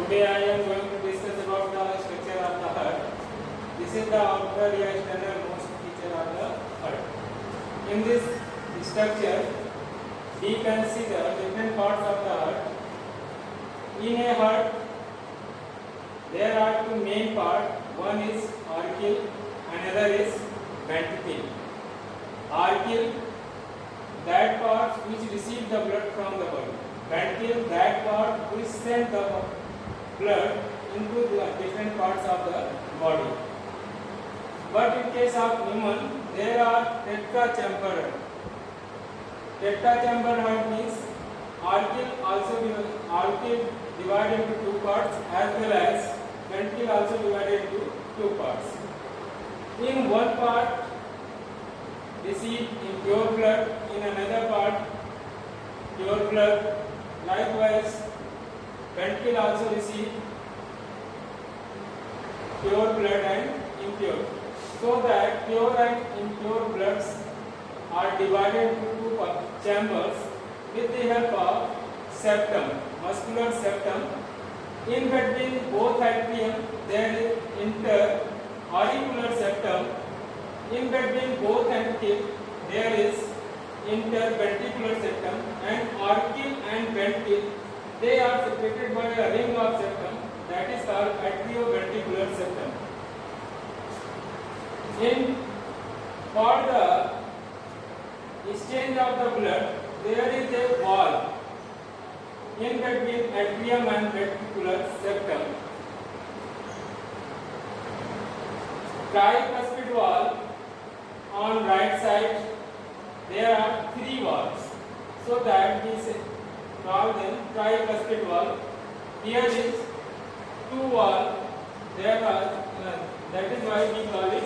Today I am going to discuss about the structure of the heart. This is the outer external most feature of the heart. In this structure, we can see the different parts of the heart. In a heart, there are two main parts. One is auricle, another is ventricle. Auricle, that part which receives the blood from the body. Ventricle, that part which sends the blood into the different parts of the body. But in case of human, there are tetrachambered. Tetrachambered heart means auricle divided into two parts as well as ventricle also divided into two parts. In one part receive impure blood, in another part pure blood. Likewise, ventricle also receive pure blood and impure. So that pure and impure bloods are divided into two chambers with the help of septum, muscular septum. In between both atrium there is interauricular septum. In between both ventricle there is interventricular septum, and auricle and ventricle they are separated by a ring of septum that is called atrioventricular septum. For the exchange of the blood, there is a wall in between atrium and ventricular septum. Tricuspid wall on right side, there are three walls, so that we call them tricuspid wall. Here is two walls, there are that is why we call it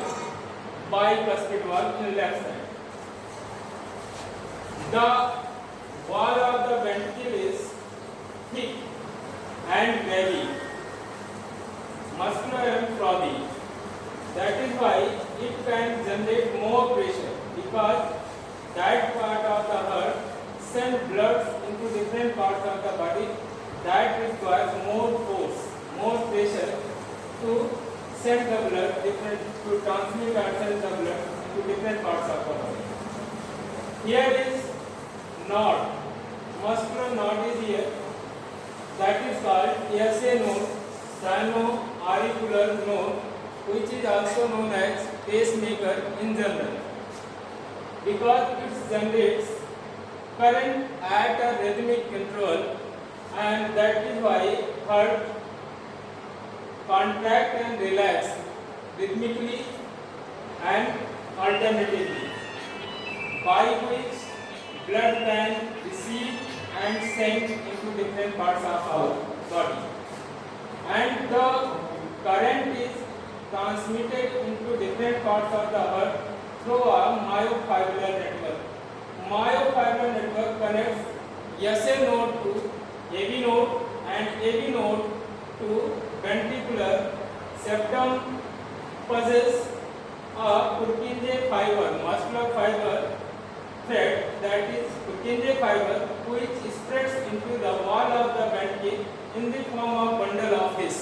bicuspid wall in left side. The wall of the ventricle is thick and heavy, muscular and frothy. That is why it can generate more pressure, because that part of the heart sends blood into different parts of the body. That requires more force, more pressure to send the blood to transmit or send the blood into different parts of the body. Here is node, muscular node is here. That is called SA node, sino-auricular node, which is also known as pacemaker in general, because it generates current at a rhythmic control, and that is why heart contract and relax rhythmically and alternatively, by which blood can receive and send into different parts of our body, and the current is transmitted into different parts of the heart through a myofibrillary network. Myofibrillary network connects SA node to AV node and AV node to ventricular septum. Possesses a Purkinje fiber, muscular fiber thread, that is Purkinje fiber, which spreads into the wall of the ventricle in the form of bundle of this,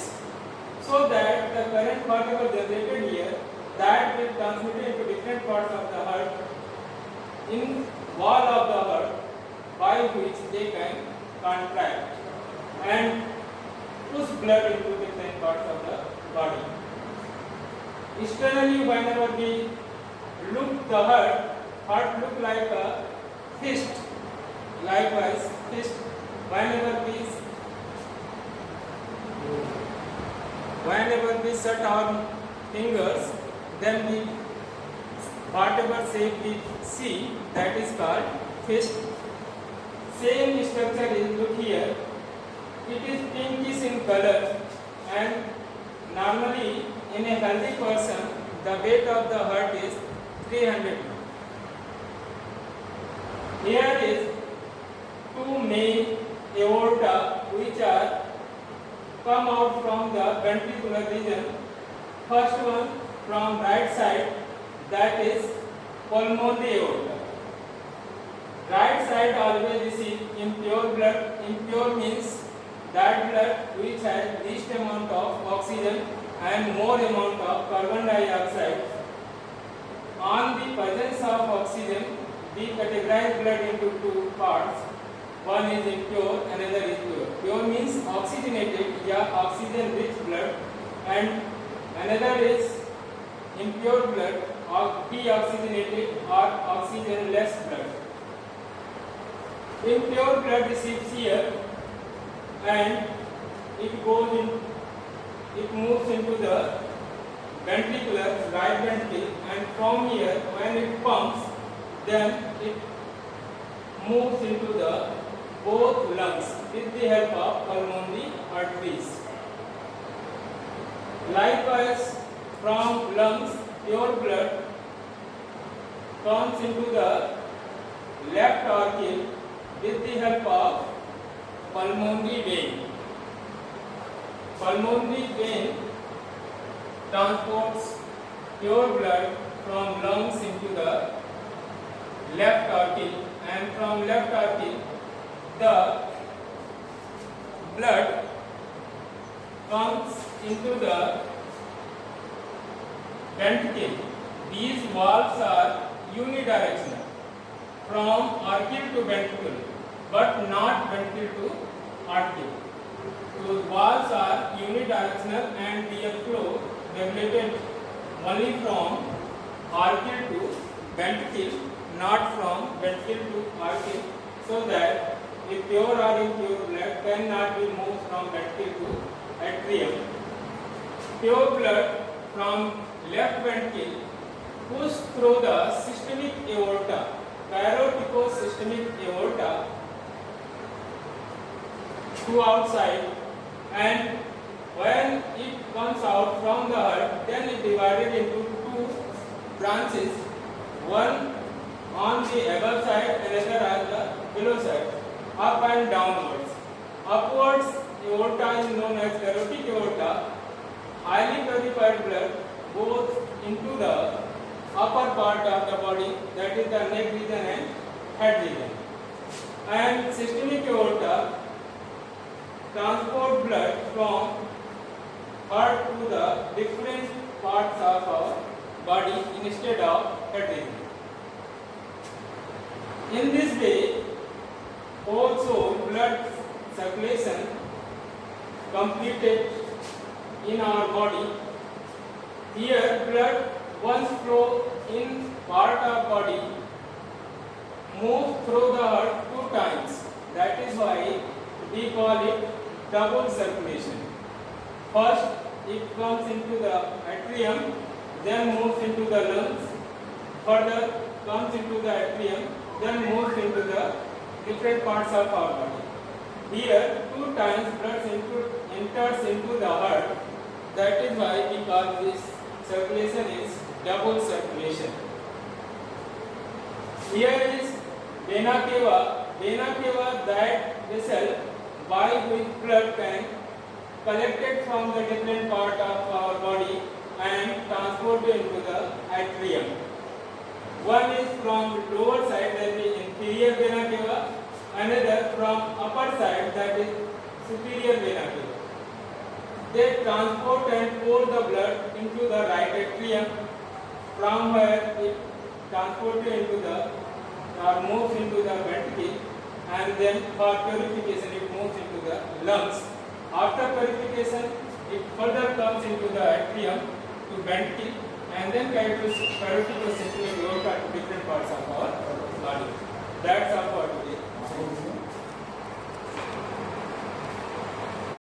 so that the current particle generated here that will transmit into different parts of the heart in wall of the heart, by which they can contract and push blood into different parts of the body. Externally, whenever we look the heart look like a fist. Likewise, fist, whenever we set our fingers, then we whatever shape we see, that is called fist. Same structure is, look here, it is pinkish in color, and normally in a healthy person the weight of the heart is 300. Here is two main aorta which are come out from the ventricular region. First one from right side, that is pulmonary aorta. Right side always receive impure blood. Impure means that blood which has least amount of oxygen and more amount of carbon dioxide. On the presence of oxygen, we categorize blood into two parts. One is impure, another is pure. Pure means oxygenated या oxygen rich blood, and another is impure blood or deoxygenated or oxygen less blood. Impure blood receives here and it moves into the ventricular right ventricle, and from here when it pumps, then it moves into the both lungs with the help of pulmonary arteries. Likewise, from lungs, pure blood comes into the left auricle with the help of pulmonary vein. Pulmonary vein transports pure blood from lungs into the left auricle, and from left auricle the blood comes into the ventricle. These valves are unidirectional from auricle to ventricle, but not ventricle to auricle. So valves are unidirectional and their flow regulated only from auricle to ventricle, not from ventricle to auricle, so that the pure or impure blood cannot be moved from ventricle to atrium. Pure blood from left ventricle pushed through the systemic aorta, carotidosystemic aorta, to outside, and when it comes out from the heart, then it divided into two branches, one on the above side, another on the below side, up and downwards. Upwards aorta is known as carotid aorta. Highly purified blood goes into the upper part of the body, that is the neck region and head region. And systemic aorta transport blood from heart to the different parts of our body instead of head region. In this way, also blood circulation completed in our body. Here blood once flow in part of body moves through the heart two times. That is why we call it double circulation. First it comes into the atrium, then moves into the lungs, further comes into the atrium, then moves into the different parts of our body. Here two times blood enters into the heart. That is why we call this circulation is double circulation. Here is vena cava. Vena cava, that vessel by which blood can collected from the different part of our body and transported into the atrium. One is from lower side, that is inferior vena cava, another from upper side, that is superior vena cava. They transport and pour the blood into the right atrium, from where it transported into the or moves into the ventricle, and then for purification it moves into the lungs. After purification it further comes into the atrium to ventricle, and then carotidosystemic aorta